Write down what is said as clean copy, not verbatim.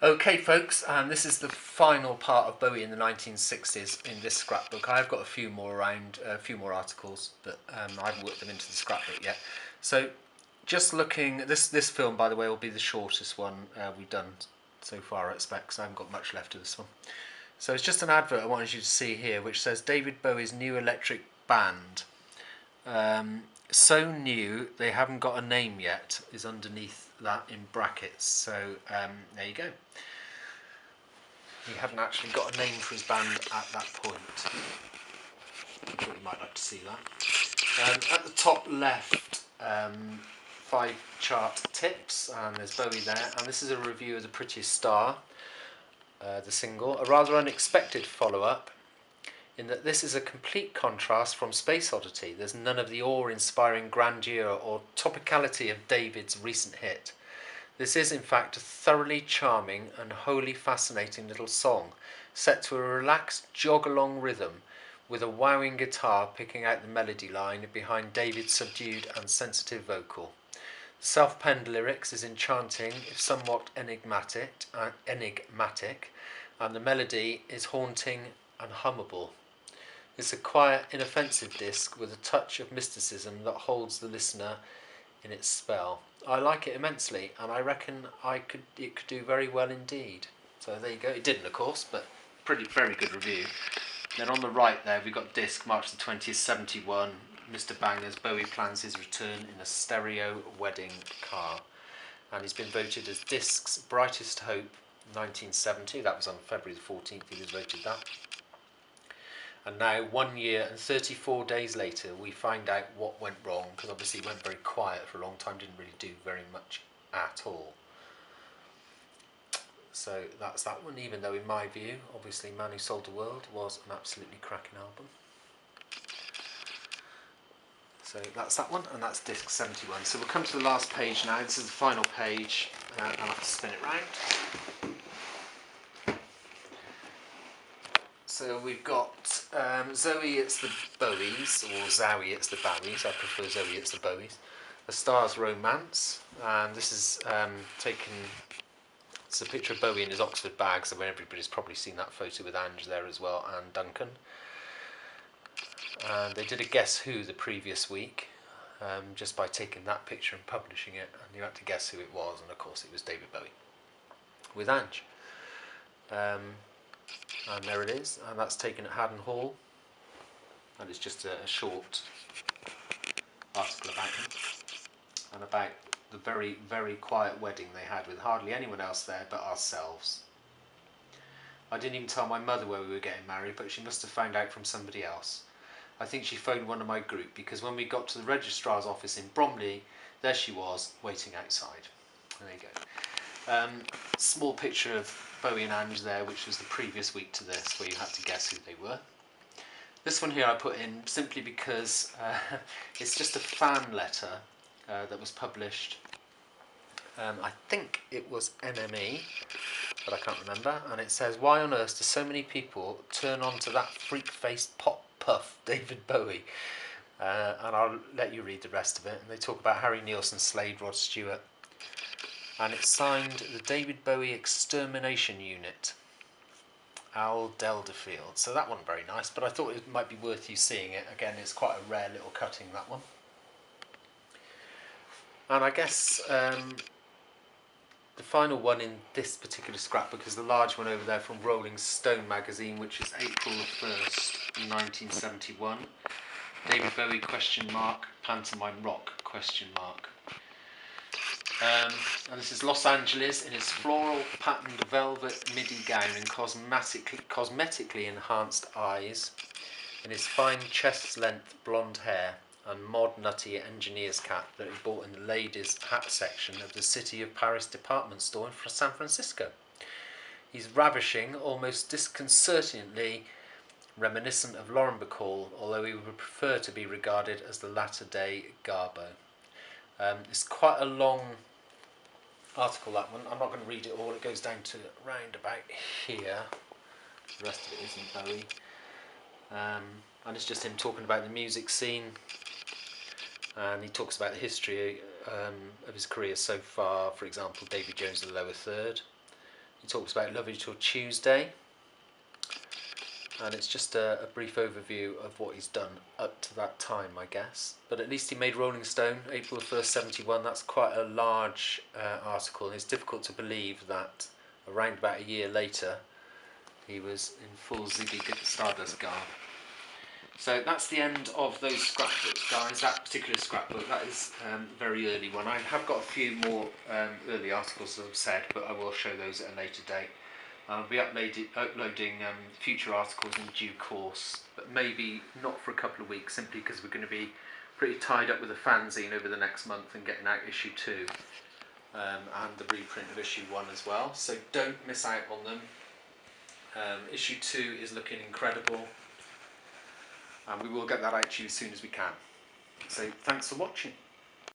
Okay, folks, and this is the final part of Bowie in the 1960s in this scrapbook. I've got a few more around, a few more articles, but I haven't worked them into the scrapbook yet. So, just looking, this film, by the way, will be the shortest one we've done so far, I expect, because I haven't got much left of this one. So it's just an advert I wanted you to see here, which says David Bowie's new electric band. So new they haven't got a name yet is underneath that in brackets. So there you go. He hadn't actually got a name for his band at that point. I thought you might like to see that. At the top left, 5 chart tips, and there's Bowie there. And this is a review of The Prettiest Star, the single. A rather unexpected follow-up, in that this is a complete contrast from Space Oddity. There's none of the awe-inspiring grandeur or topicality of David's recent hit. This is in fact a thoroughly charming and wholly fascinating little song, set to a relaxed jog-along rhythm, with a wowing guitar picking out the melody line behind David's subdued and sensitive vocal. The self-penned lyrics is enchanting, if somewhat enigmatic, and the melody is haunting and hummable. It's a quiet, inoffensive disc with a touch of mysticism that holds the listener in its spell. I like it immensely, and I reckon it could do very well indeed. So there you go. It didn't, of course, but very good review. Then on the right there, we've got disc March the 20th, 71. Mr. Banger's Bowie plans his return in a stereo wedding car, and he's been voted as disc's brightest hope 1970. That was on February the 14th. He was voted that. And now, 1 year and 34 days later, we find out what went wrong, because obviously it went very quiet for a long time, didn't really do very much at all. So that's that one, even though in my view, obviously Man Who Sold the World was an absolutely cracking album. So that's that one, and that's disc 71. So we'll come to the last page now. This is the final page, and I'll have to spin it round. So we've got Zoe, It's the Bowies, or Zowie, It's the Bowies. I prefer Zoe, It's the Bowies. A Star's Romance, and this is taken. It's a picture of Bowie in his Oxford bag, so everybody's probably seen that photo with Ange there as well, and Duncan. And they did a Guess Who the previous week, just by taking that picture and publishing it, and you had to guess who it was, and of course it was David Bowie with Ange. And there it is, and that's taken at Haddon Hall, and it's just a short article about him and about the very, very quiet wedding they had with hardly anyone else there but ourselves. I didn't even tell my mother where we were getting married, but she must have found out from somebody else. I think she phoned one of my group, because when we got to the registrar's office in Bromley, there she was waiting outside. There you go. Small picture of Bowie and Ange there, which was the previous week to this, where you had to guess who they were. This one here I put in simply because it's just a fan letter that was published. I think it was NME, but I can't remember. And it says, "Why on earth do so many people turn on to that freak-faced pop puff, David Bowie?" And I'll let you read the rest of it. And they talk about Harry Nilsson, Slade, Rod Stewart. And it's signed the David Bowie Extermination Unit, Al Delderfield. So that wasn't very nice, but I thought it might be worth you seeing it. Again, it's quite a rare little cutting, that one. And I guess the final one in this particular scrapbook is the large one over there from Rolling Stone magazine, which is April 1st, 1971. David Bowie, ? Pantomime Rock, ? And this is Los Angeles in his floral patterned velvet midi gown and cosmetically enhanced eyes, in his fine chest length blonde hair and mod nutty engineer's cap that he bought in the ladies' hat section of the City of Paris department store in San Francisco. He's ravishing, almost disconcertingly reminiscent of Lauren Bacall, although he would prefer to be regarded as the latter-day Garbo. It's quite a long article, that one. I'm not going to read it all. It goes down to round about here. The rest of it isn't Bowie. And it's just him talking about the music scene. And he talks about the history of his career so far. For example, Davy Jones, the lower third. He talks about Love You Till Tuesday, and it's just a brief overview of what he's done up to that time, I guess. But at least he made Rolling Stone, April 1st, 71. That's quite a large article, and it's difficult to believe that around about a year later he was in full Ziggy Stardust garb. So that's the end of those scrapbooks, guys. That particular scrapbook, that is a very early one. I have got a few more early articles, as I've said, but I will show those at a later date. I'll be uploading future articles in due course, but maybe not for a couple of weeks, simply because we're going to be pretty tied up with the fanzine over the next month and getting out issue 2 and the reprint of issue 1 as well. So don't miss out on them. Issue 2 is looking incredible, and we will get that out to you as soon as we can. So thanks for watching.